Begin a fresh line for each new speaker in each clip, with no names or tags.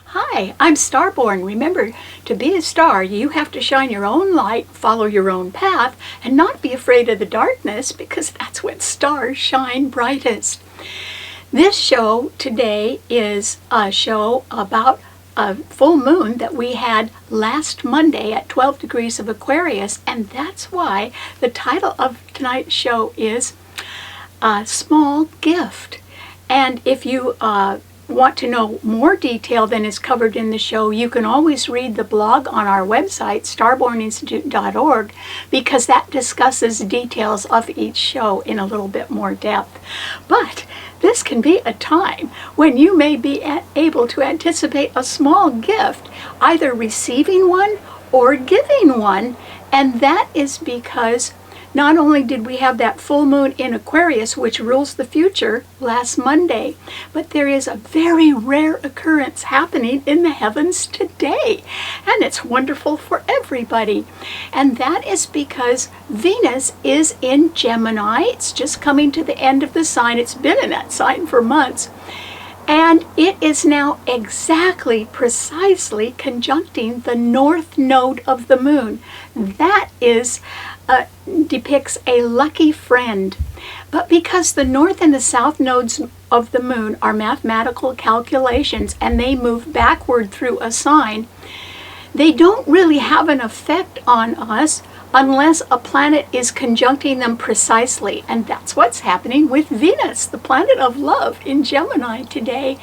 Hi, I'm STARBORN. Remember, to be a star, you have to shine your own light, follow your own path, and not be afraid of the darkness, because that's when stars shine brightest. This show today is a show about a full moon that we had last Monday at 12 degrees of Aquarius, and that's why the title of tonight's show is A Small Gift. And if you want to know more detail than is covered in the show, you can always read the blog on our website, starborninstitute.org, because that discusses details of each show in a little bit more depth. But this can be a time when you may be able to anticipate a small gift, either receiving one or giving one, and that is because not only did we have that full moon in Aquarius, which rules the future, last Monday, but there is a very rare occurrence happening in the heavens today. And it's wonderful for everybody. And that is because Venus is in Gemini. It's just coming to the end of the sign. It's been in that sign for months. And it is now precisely conjuncting the north node of the moon. That is depicts a lucky friend. But because the north and the south nodes of the moon are mathematical calculations and they move backward through a sign, they don't really have an effect on us unless a planet is conjuncting them precisely. And that's what's happening with Venus, the planet of love, in Gemini today,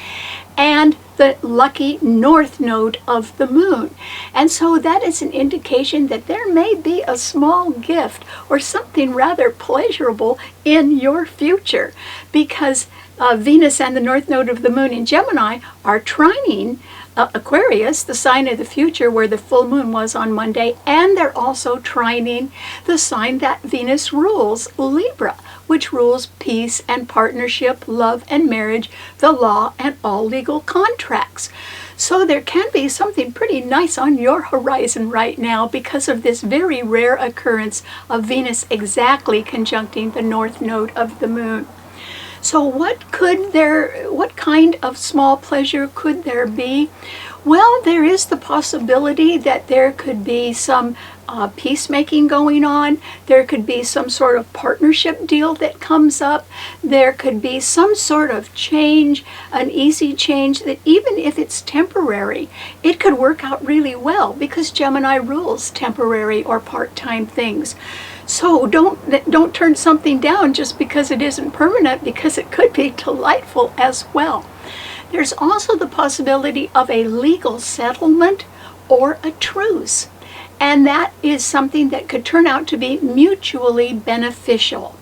and the lucky north node of the moon. And so that is an indication that there may be a small gift or something rather pleasurable in your future, because Venus and the north node of the moon in Gemini are trining Aquarius, the sign of the future where the full moon was on Monday, and they're also trining the sign that Venus rules, Libra, which rules peace and partnership, love and marriage, the law, and all legal contracts. So there can be something pretty nice on your horizon right now because of this very rare occurrence of Venus exactly conjuncting the north node of the moon. So what kind of small pleasure could there be? Well, there is the possibility that there could be some peacemaking going on. There could be some sort of partnership deal that comes up. There could be some sort of change, an easy change that even if it's temporary, it could work out really well because Gemini rules temporary or part-time things. So don't turn something down just because it isn't permanent, because it could be delightful as well. There's also the possibility of a legal settlement or a truce. And that is something that could turn out to be mutually beneficial.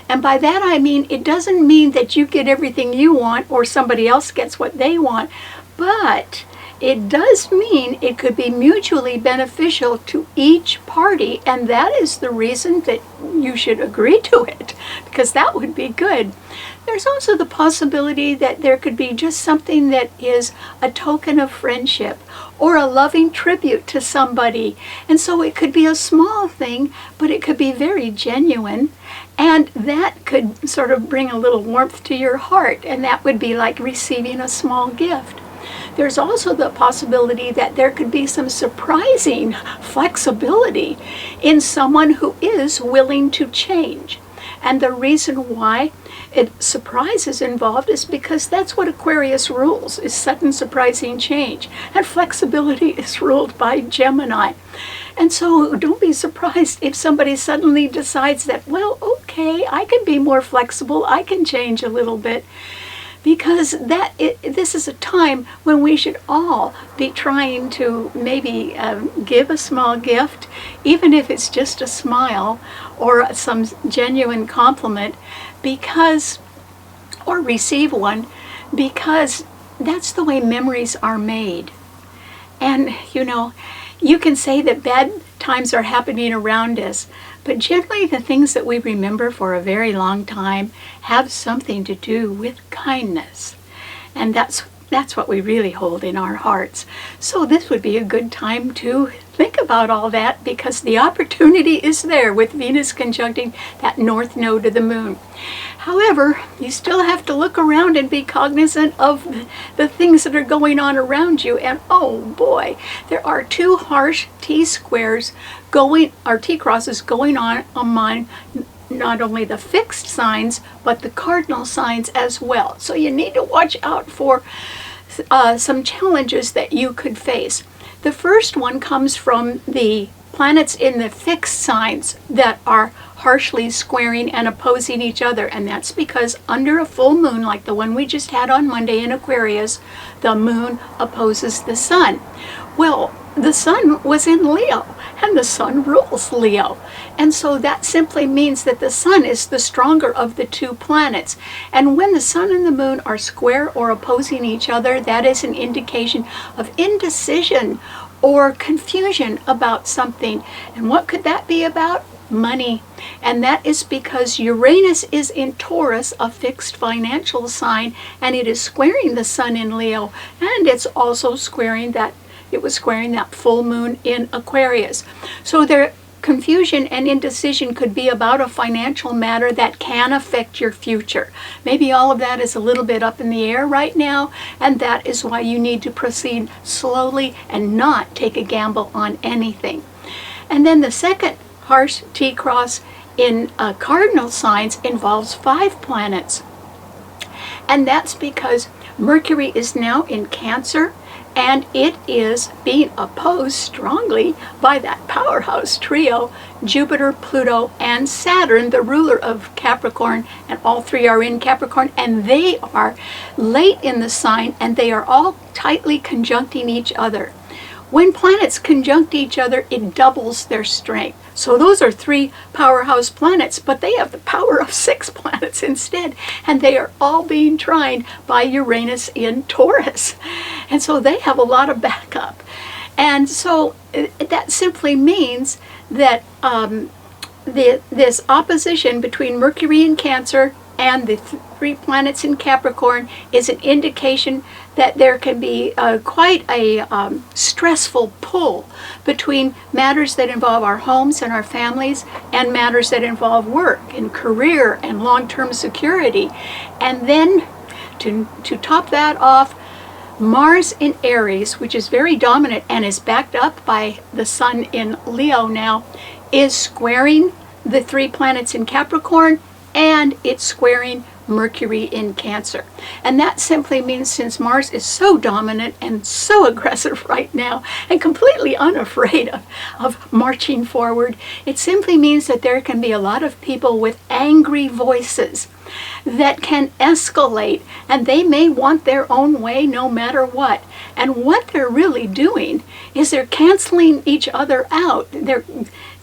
And by that I mean, it doesn't mean that you get everything you want or somebody else gets what they want, but it does mean it could be mutually beneficial to each party, and that is the reason that you should agree to it, because that would be good. There's also the possibility that there could be just something that is a token of friendship or a loving tribute to somebody. And so it could be a small thing, but it could be very genuine. And that could sort of bring a little warmth to your heart. And that would be like receiving a small gift. There's also the possibility that there could be some surprising flexibility in someone who is willing to change. And the reason why surprise is involved is because that's what Aquarius rules, is sudden surprising change. And flexibility is ruled by Gemini. And so don't be surprised if somebody suddenly decides that, well, okay, I can be more flexible, I can change a little bit. Because this is a time when we should all be trying to maybe give a small gift, even if it's just a smile or some genuine compliment, or receive one, because that's the way memories are made. And, you can say that bad times are happening around us, but generally the things that we remember for a very long time have something to do with kindness. And that's what we really hold in our hearts. So this would be a good time to think about all that, because the opportunity is there with Venus conjuncting that north node of the moon. However, you still have to look around and be cognizant of the things that are going on around you. And oh boy, there are two harsh T-squares or T-crosses going on among not only the fixed signs, but the cardinal signs as well. So you need to watch out for some challenges that you could face. The first one comes from the planets in the fixed signs that are harshly squaring and opposing each other, and that's because under a full moon like the one we just had on Monday in Aquarius, the moon opposes the sun. Well, the sun was in Leo, and the sun rules Leo. And so that simply means that the sun is the stronger of the two planets. And when the sun and the moon are square or opposing each other, that is an indication of indecision or confusion about something. And what could that be about? Money. And that is because Uranus is in Taurus, a fixed financial sign, and it is squaring the sun in Leo, and it's also squaring that full moon in Aquarius. So their confusion and indecision could be about a financial matter that can affect your future. Maybe all of that is a little bit up in the air right now, and that is why you need to proceed slowly and not take a gamble on anything. And then the second harsh T-cross in cardinal signs involves 5 planets. And that's because Mercury is now in Cancer, and it is being opposed strongly by that powerhouse trio, Jupiter, Pluto, and Saturn, the ruler of Capricorn, and all 3 are in Capricorn, and they are late in the sign, and they are all tightly conjuncting each other. When planets conjunct each other, it doubles their strength. So those are 3 powerhouse planets, but they have the power of 6 planets instead, and they are all being trined by Uranus in Taurus. And so they have a lot of backup. And so that simply means that this opposition between Mercury in Cancer and the 3 planets in Capricorn is an indication that there can be quite a stressful pull between matters that involve our homes and our families and matters that involve work and career and long-term security. And then to top that off, Mars in Aries, which is very dominant and is backed up by the sun in Leo now, is squaring the 3 planets in Capricorn, and it's squaring Mercury in Cancer. And that simply means, since Mars is so dominant and so aggressive right now and completely unafraid of marching forward, it simply means that there can be a lot of people with angry voices that can escalate, and they may want their own way no matter what. And what they're really doing is they're canceling each other out.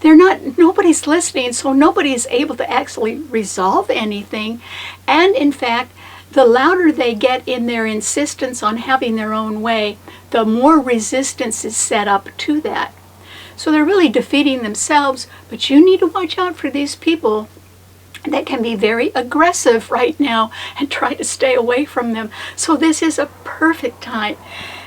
Nobody's listening, so nobody is able to actually resolve anything. And in fact, the louder they get in their insistence on having their own way, the more resistance is set up to that. So they're really defeating themselves, but you need to watch out for these people that can be very aggressive right now, and try to stay away from them. So this is a perfect time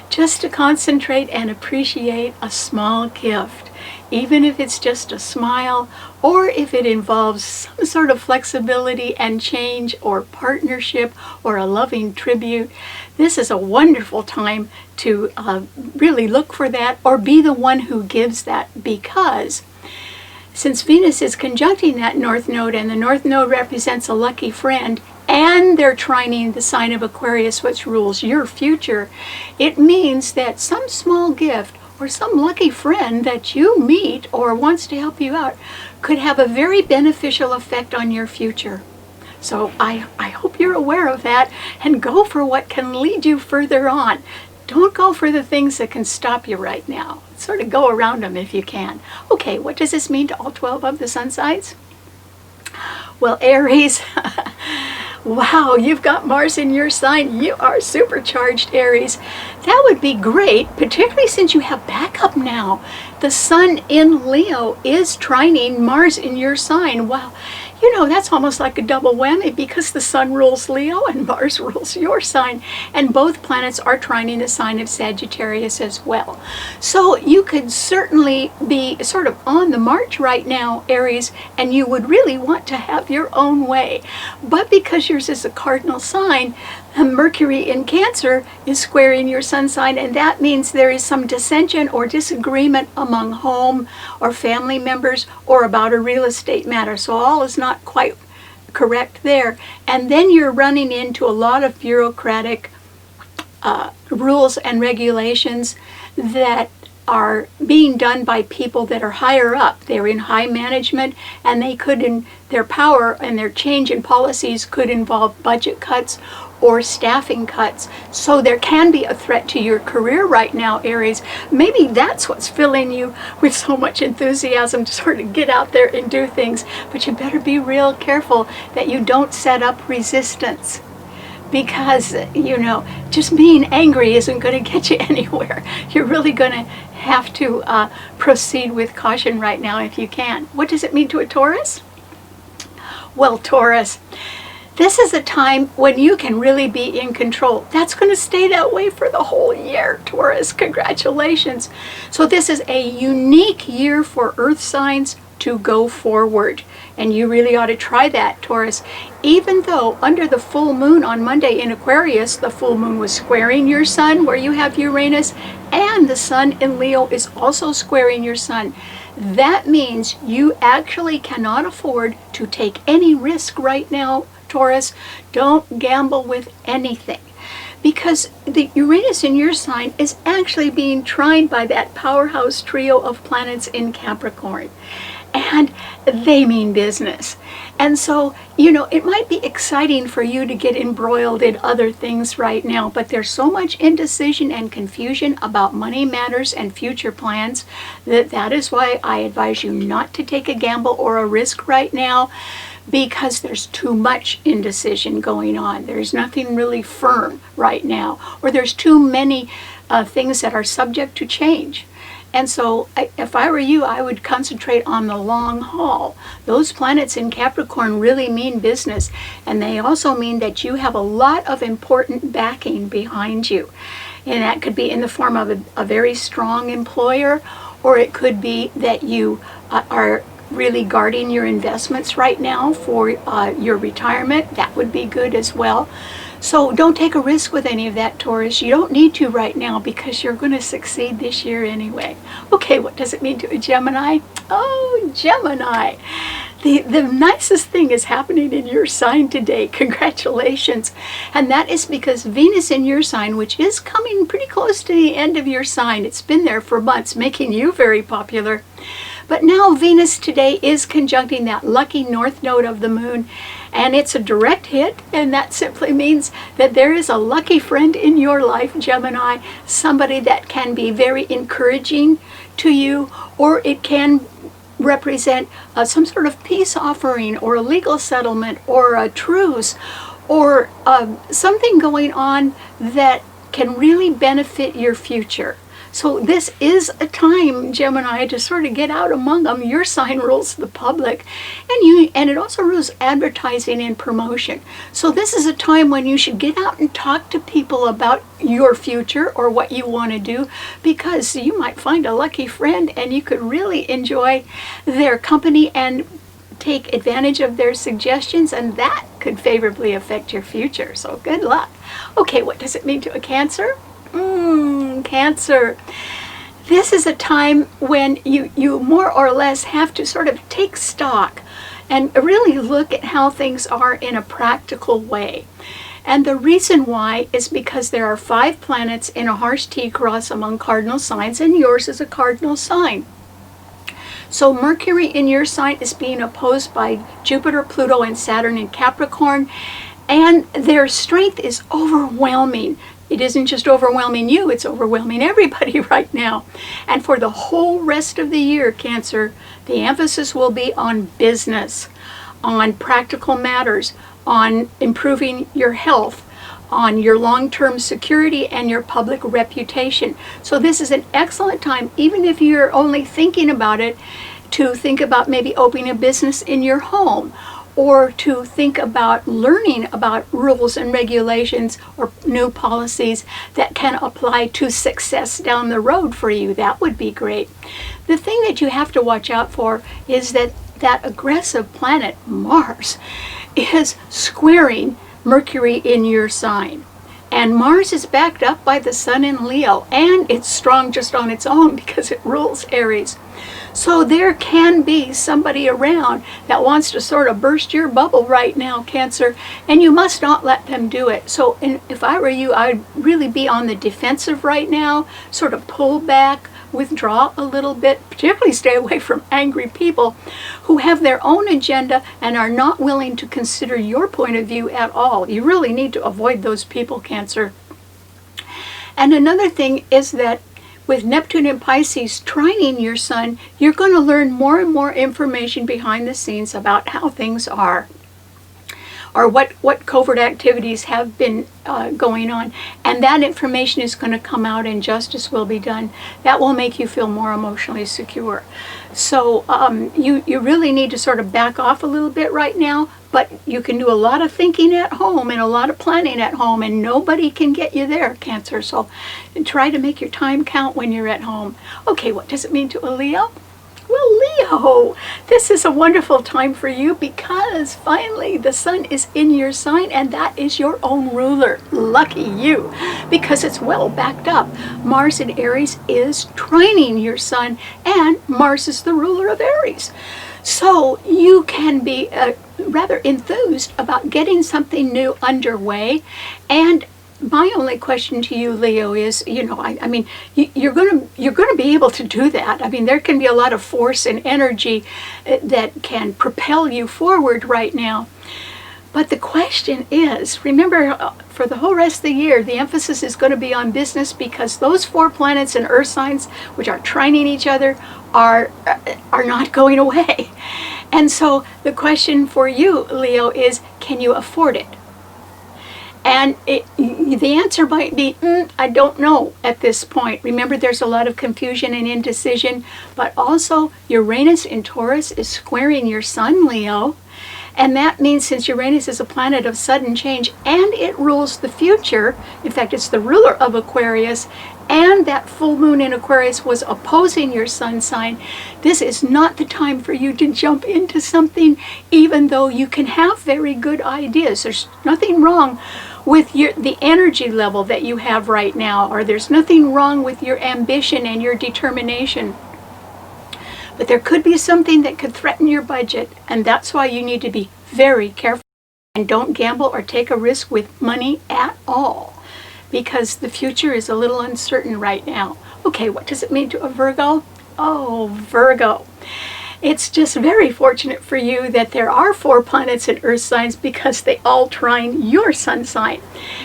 just to concentrate and appreciate a small gift, even if it's just a smile, or if it involves some sort of flexibility and change or partnership or a loving tribute. This is a wonderful time to really look for that, or be the one who gives that, because since Venus is conjuncting that North Node, and the North Node represents a lucky friend, and they're trining the sign of Aquarius, which rules your future, it means that some small gift or some lucky friend that you meet or wants to help you out could have a very beneficial effect on your future. So I hope you're aware of that, and go for what can lead you further on. Don't go for the things that can stop you right now. Sort of go around them if you can. Okay, what does this mean to all 12 of the sun signs? Well, Aries, Wow, you've got Mars in your sign. You are supercharged, Aries. That would be great, particularly since you have backup now. The Sun in Leo is trining Mars in your sign. Wow, that's almost like a double whammy because the Sun rules Leo and Mars rules your sign. And both planets are trining the sign of Sagittarius as well. So you could certainly be sort of on the march right now, Aries, and you would really want to have your own way. But because yours is a cardinal sign, Mercury in Cancer is squaring your sun sign, and that means there is some dissension or disagreement among home or family members or about a real estate matter. So all is not quite correct there. And then you're running into a lot of bureaucratic rules and regulations that are being done by people that are higher up. They're in high management, and they could, in their power and their change in policies, could involve budget cuts or staffing cuts. So there can be a threat to your career right now, Aries. Maybe that's what's filling you with so much enthusiasm to sort of get out there and do things. But you better be real careful that you don't set up resistance. Because, just being angry isn't going to get you anywhere. You're really going to have to proceed with caution right now if you can. What does it mean to a Taurus? Well, Taurus, this is a time when you can really be in control. That's going to stay that way for the whole year, Taurus. Congratulations. So this is a unique year for earth signs to go forward. And you really ought to try that, Taurus. Even though under the full moon on Monday in Aquarius, the full moon was squaring your sun where you have Uranus, and the Sun in Leo is also squaring your sun. That means you actually cannot afford to take any risk right now, Taurus. Don't gamble with anything. Because the Uranus in your sign is actually being trined by that powerhouse trio of planets in Capricorn. And they mean business. And so, it might be exciting for you to get embroiled in other things right now, but there's so much indecision and confusion about money matters and future plans that is why I advise you not to take a gamble or a risk right now, because there's too much indecision going on. There's nothing really firm right now, or there's too many things that are subject to change. And so if I were you, I would concentrate on the long haul. Those planets in Capricorn really mean business, and they also mean that you have a lot of important backing behind you. And that could be in the form of a very strong employer, or it could be that you are really guarding your investments right now for your retirement. That would be good as well. So don't take a risk with any of that, Taurus. You don't need to right now because you're going to succeed this year anyway. Okay, what does it mean to a Gemini? Oh, Gemini. The nicest thing is happening in your sign today. Congratulations. And that is because Venus in your sign, which is coming pretty close to the end of your sign. It's been there for months, making you very popular. But now Venus today is conjuncting that lucky north node of the moon, and it's a direct hit, and that simply means that there is a lucky friend in your life, Gemini, somebody that can be very encouraging to you, or it can represent some sort of peace offering or a legal settlement or a truce or something going on that can really benefit your future. So this is a time, Gemini, to sort of get out among them. Your sign rules the public, and it also rules advertising and promotion. So this is a time when you should get out and talk to people about your future or what you want to do, because you might find a lucky friend and you could really enjoy their company and take advantage of their suggestions, and that could favorably affect your future. So good luck. Okay, what does it mean to a Cancer? Cancer. This is a time when you more or less have to sort of take stock and really look at how things are in a practical way. And the reason why is because there are 5 planets in a harsh T-cross among cardinal signs, and yours is a cardinal sign. So Mercury in your sign is being opposed by Jupiter, Pluto, and Saturn in Capricorn, and their strength is overwhelming. It isn't just overwhelming you, it's overwhelming everybody right now. And for the whole rest of the year, Cancer, the emphasis will be on business, on practical matters, on improving your health, on your long-term security and your public reputation. So this is an excellent time, even if you're only thinking about it, to think about maybe opening a business in your home, or to think about learning about rules and regulations or new policies that can apply to success down the road for you. That would be great. The thing that you have to watch out for is that aggressive planet Mars is squaring Mercury in your sign. And Mars is backed up by the Sun in Leo, and it's strong just on its own because it rules Aries. So there can be somebody around that wants to sort of burst your bubble right now, Cancer, and you must not let them do it. So if I were you, I'd really be on the defensive right now, sort of pull back, withdraw a little bit, particularly stay away from angry people who have their own agenda and are not willing to consider your point of view at all. You really need to avoid those people, Cancer. And another thing is that with Neptune and Pisces trining your Sun, you're going to learn more and more information behind the scenes about how things are, or what covert activities have been going on. And that information is going to come out and justice will be done. That will make you feel more emotionally secure. So you really need to sort of back off a little bit right now, but you can do a lot of thinking at home and a lot of planning at home, and nobody can get you there, Cancer. So try to make your time count when you're at home. Okay, what does it mean to a Leo? Well, Leo, this is a wonderful time for you because finally the Sun is in your sign, and that is your own ruler. Lucky you, because it's well backed up. Mars in Aries is trining your Sun, and Mars is the ruler of Aries. So you can be rather enthused about getting something new underway. And my only question to you, Leo, is, I mean, you're going to be able to do that. I mean, there can be a lot of force and energy that can propel you forward right now. But the question is, remember, for the whole rest of the year, the emphasis is going to be on business, because those 4 planets in Earth signs, which are trining each other, are not going away. And so the question for you, Leo, is, can you afford it? And the answer might be, I don't know at this point. Remember, there's a lot of confusion and indecision, but also Uranus in Taurus is squaring your Sun, Leo. And that means, since Uranus is a planet of sudden change and it rules the future, in fact, it's the ruler of Aquarius, and that full moon in Aquarius was opposing your Sun sign, this is not the time for you to jump into something, even though you can have very good ideas. There's nothing wrong with the energy level that you have right now, or there's nothing wrong with your ambition and your determination. But there could be something that could threaten your budget, and that's why you need to be very careful and don't gamble or take a risk with money at all, because the future is a little uncertain right now. Okay, what does it mean to a Virgo? Oh, Virgo. It's just very fortunate for you that there are 4 planets in Earth signs, because they all trine your Sun sign.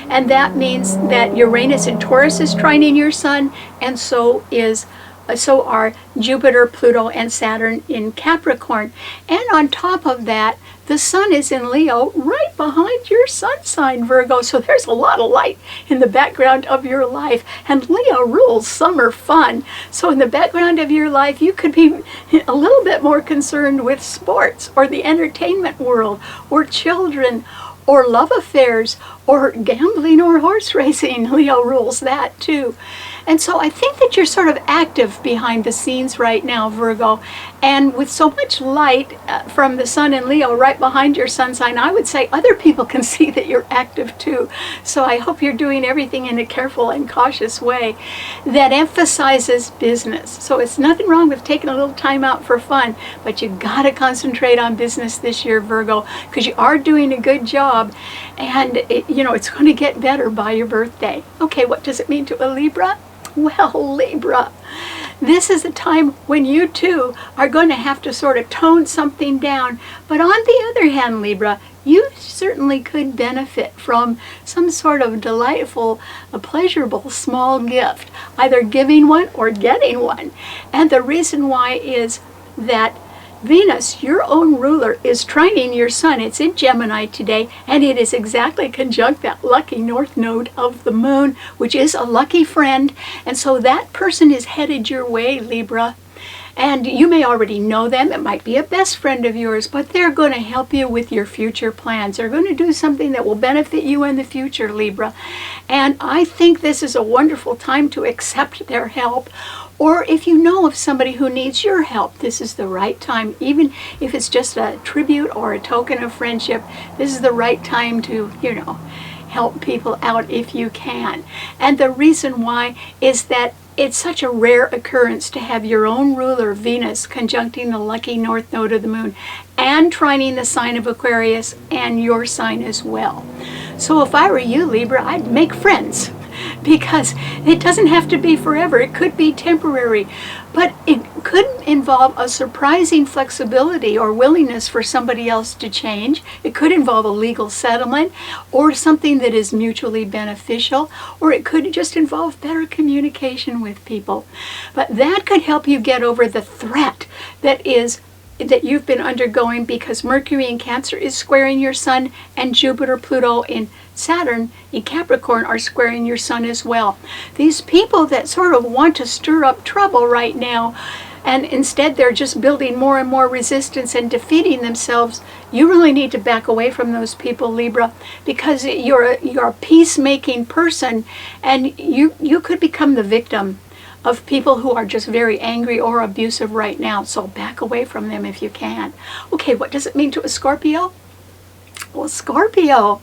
And that means that Uranus in Taurus is trining your Sun, and so are Jupiter, Pluto, and Saturn in Capricorn. And on top of that, the Sun is in Leo right behind your Sun sign, Virgo. So there's a lot of light in the background of your life. And Leo rules summer fun. So in the background of your life, you could be a little bit more concerned with sports, or the entertainment world, or children, or love affairs, or gambling, or horse racing. Leo rules that too. And so I think that you're sort of active behind the scenes right now, Virgo. And with so much light from the Sun in Leo right behind your Sun sign, I would say other people can see that you're active too. So I hope you're doing everything in a careful and cautious way that emphasizes business. So it's nothing wrong with taking a little time out for fun, but you got to concentrate on business this year, Virgo, because you are doing a good job, and it's going to get better by your birthday. Okay, what does it mean to a Libra? Well, Libra, this is a time when you too are going to have to sort of tone something down. But on the other hand, Libra, you certainly could benefit from some sort of delightful, pleasurable small gift, either giving one or getting one. And the reason why is that Venus, your own ruler, is trining your sun. It's in Gemini today, and it is exactly conjunct that lucky north node of the moon, which is a lucky friend. And so that person is headed your way, Libra. And you may already know them. It might be a best friend of yours, but they're going to help you with your future plans. They're going to do something that will benefit you in the future, Libra. And I think this is a wonderful time to accept their help. Or if you know of somebody who needs your help, this is the right time. Even if it's just a tribute or a token of friendship, this is the right time to, help people out if you can. And the reason why is that it's such a rare occurrence to have your own ruler, Venus, conjuncting the lucky north node of the moon and trining the sign of Aquarius and your sign as well. So if I were you, Libra, I'd make friends, because it doesn't have to be forever. It could be temporary, but it could involve a surprising flexibility or willingness for somebody else to change. It could involve a legal settlement or something that is mutually beneficial, or it could just involve better communication with people. But that could help you get over the threat that you've been undergoing, because Mercury in Cancer is squaring your sun, and Jupiter, Pluto, and Saturn in Capricorn are squaring your sun as well. These people that sort of want to stir up trouble right now, and instead they're just building more and more resistance and defeating themselves, you really need to back away from those people, Libra, because you're a peacemaking person, and you could become the victim of people who are just very angry or abusive right now. So back away from them if you can. Okay, what does it mean to a Scorpio? Well, Scorpio,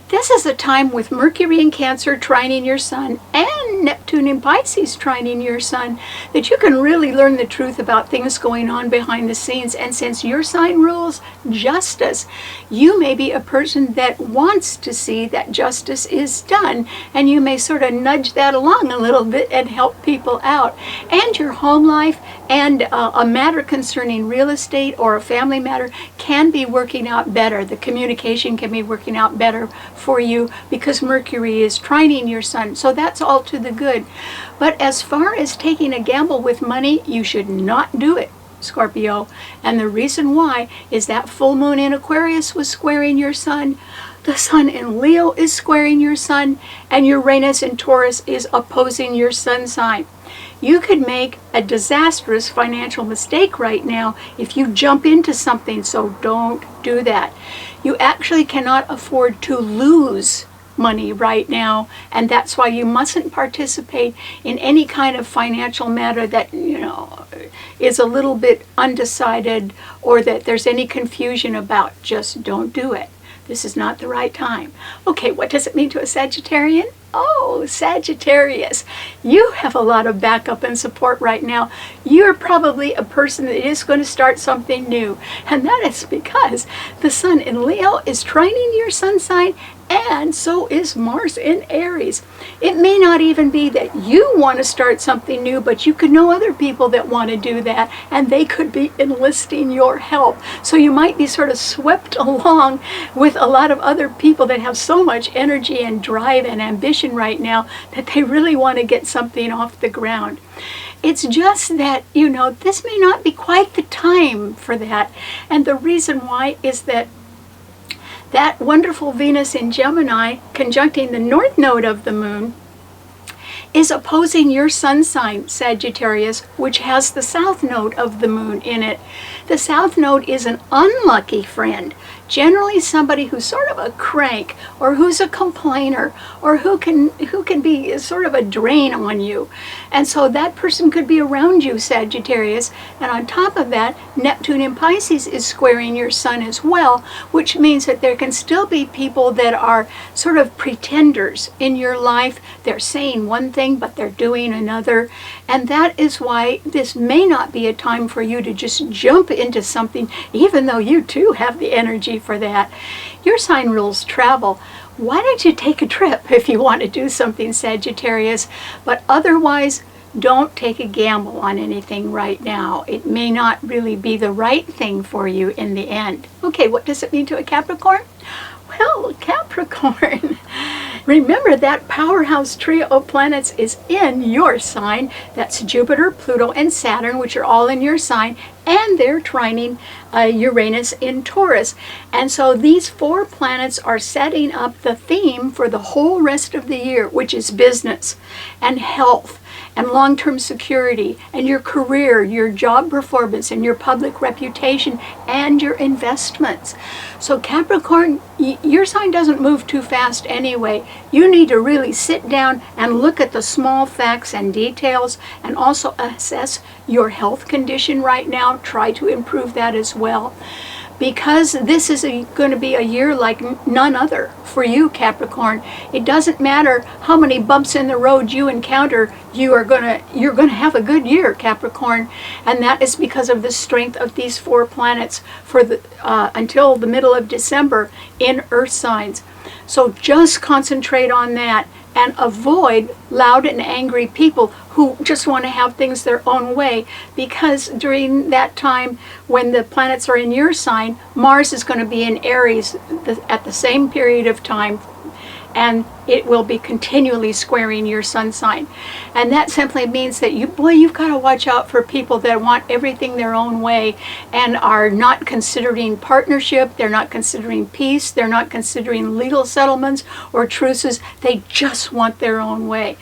this is a time with Mercury in Cancer trining your sun and Neptune in Pisces trining your sun that you can really learn the truth about things going on behind the scenes. And since your sign rules justice, you may be a person that wants to see that justice is done, and you may sort of nudge that along a little bit and help people out. And your home life and a matter concerning real estate or a family matter can be working out better. The communication can be working out better for you because Mercury is trining your sun. So that's all to the good. But as far as taking a gamble with money, you should not do it, Scorpio. And the reason why is that full moon in Aquarius was squaring your sun. The sun in Leo is squaring your sun, and Uranus in Taurus is opposing your sun sign. You could make a disastrous financial mistake right now if you jump into something, so don't do that. You actually cannot afford to lose money right now, and that's why you mustn't participate in any kind of financial matter that is a little bit undecided or that there's any confusion about. Just don't do it. This is not the right time. Okay, what does it mean to a Sagittarian? Oh, Sagittarius, you have a lot of backup and support right now. You're probably a person that is going to start something new. And that is because the sun in Leo is trining your sun sign, and so is Mars in Aries. It may not even be that you want to start something new, but you could know other people that want to do that, and they could be enlisting your help. So you might be sort of swept along with a lot of other people that have so much energy and drive and ambition right now that they really want to get something off the ground. It's just that, this may not be quite the time for that. And the reason why is that wonderful Venus in Gemini conjuncting the north node of the moon is opposing your sun sign, Sagittarius, which has the south node of the moon in it. The south node is an unlucky friend, generally somebody who's sort of a crank, or who's a complainer, or who can be sort of a drain on you. And so that person could be around you, Sagittarius. And on top of that, Neptune in Pisces is squaring your sun as well, which means that there can still be people that are sort of pretenders in your life. They're saying one thing, but they're doing another. And that is why this may not be a time for you to just jump into something, even though you too have the energy for that. Your sign rules travel. Why don't you take a trip if you want to do something, Sagittarius? But otherwise, don't take a gamble on anything right now. It may not really be the right thing for you in the end. Okay, what does it mean to a Capricorn? Well, Capricorn, remember that powerhouse trio of planets is in your sign. That's Jupiter, Pluto, and Saturn, which are all in your sign. and they're trining Uranus in Taurus. And so these 4 planets are setting up the theme for the whole rest of the year, which is business and health and long-term security and your career, your job performance, and your public reputation, and your investments. So Capricorn, your sign doesn't move too fast anyway. You need to really sit down and look at the small facts and details, and also assess your health condition right now. Try to improve that as well, because this is going to be a year like none other for you, Capricorn. It doesn't matter how many bumps in the road you encounter, you're going to have a good year, Capricorn. And that is because of the strength of these 4 planets for until the middle of December in Earth signs. So just concentrate on that and avoid loud and angry people who just want to have things their own way, because during that time when the planets are in your sign, Mars is going to be in Aries at the same period of time, and it will be continually squaring your sun sign. And that simply means that you've got to watch out for people that want everything their own way and are not considering partnership, they're not considering peace, they're not considering legal settlements or truces. They just want their own way.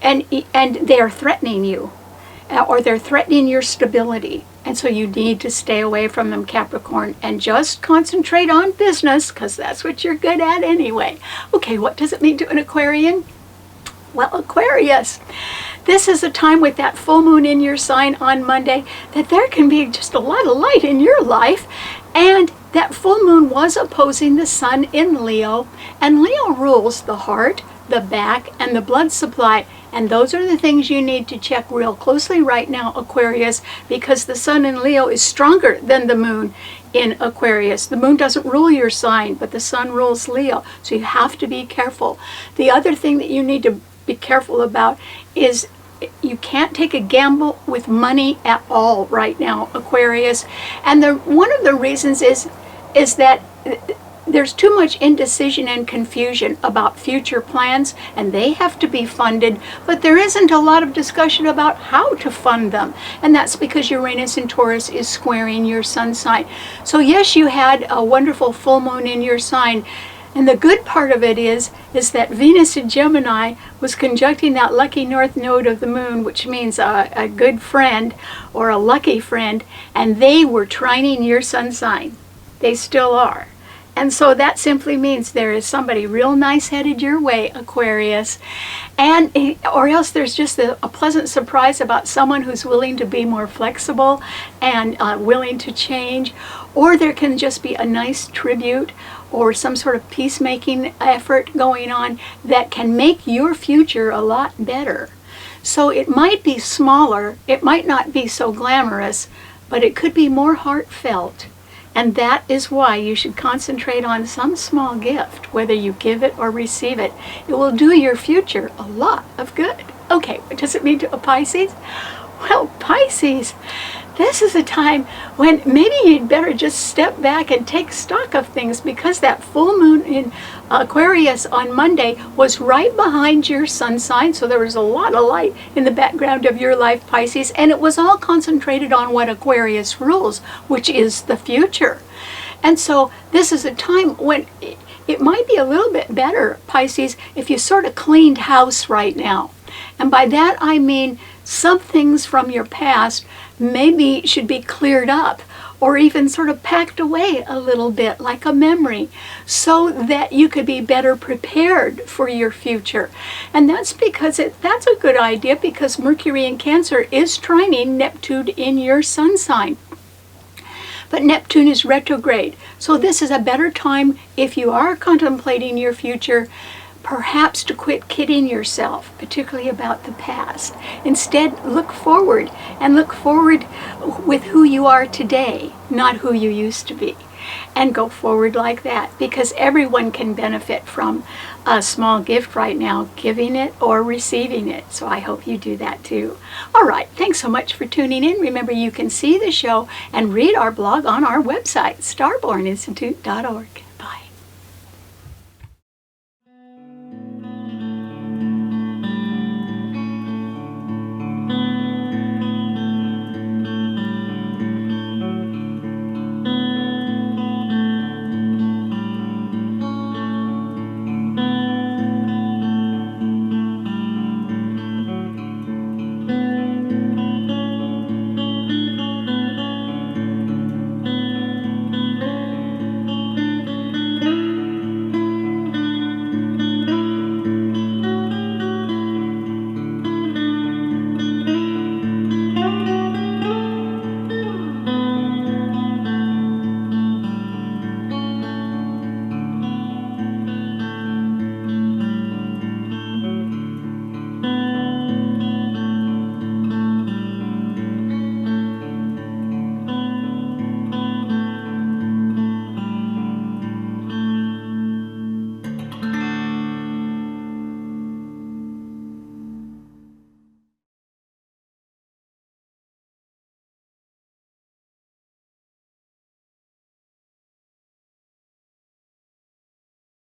And they are threatening you, or they're threatening your stability. And so you need to stay away from them, Capricorn, and just concentrate on business, because that's what you're good at anyway. Okay, what does it mean to an Aquarian? Well, Aquarius, this is a time with that full moon in your sign on Monday that there can be just a lot of light in your life. And that full moon was opposing the sun in Leo, and Leo rules the heart, the back, and the blood supply. And those are the things you need to check real closely right now, Aquarius, because the sun in Leo is stronger than the moon in Aquarius. The moon doesn't rule your sign, but the sun rules Leo, so you have to be careful. The other thing that you need to be careful about is you can't take a gamble with money at all right now, Aquarius. And one of the reasons is that there's too much indecision and confusion about future plans, and they have to be funded, but there isn't a lot of discussion about how to fund them. And that's because Uranus in Taurus is squaring your sun sign. So yes, you had a wonderful full moon in your sign. And the good part of it is that Venus in Gemini was conjuncting that lucky north node of the moon, which means a good friend or a lucky friend, and they were trining your sun sign. They still are. And so that simply means there is somebody real nice headed your way, Aquarius. Or else there's just a pleasant surprise about someone who's willing to be more flexible and willing to change. Or there can just be a nice tribute or some sort of peacemaking effort going on that can make your future a lot better. So it might be smaller, it might not be so glamorous, but it could be more heartfelt. And that is why you should concentrate on some small gift, whether you give it or receive it. It will do your future a lot of good. Okay, what does it mean to a Pisces? Well, Pisces, this is a time when maybe you'd better just step back and take stock of things, because that full moon in Aquarius on Monday was right behind your sun sign, so there was a lot of light in the background of your life, Pisces, and it was all concentrated on what Aquarius rules, which is the future. And so this is a time when it might be a little bit better, Pisces, if you sort of cleaned house right now. And by that I mean some things from your past maybe should be cleared up, or even sort of packed away a little bit like a memory, so that you could be better prepared for your future. And that's because that's a good idea, because Mercury in Cancer is trining Neptune in your sun sign. But Neptune is retrograde, so this is a better time if you are contemplating your future, perhaps to quit kidding yourself, particularly about the past. Instead, look forward, and look forward with who you are today, not who you used to be. And go forward like that, because everyone can benefit from a small gift right now, giving it or receiving it. So I hope you do that too. All right, thanks so much for tuning in. Remember, you can see the show and read our blog on our website, starborninstitute.org.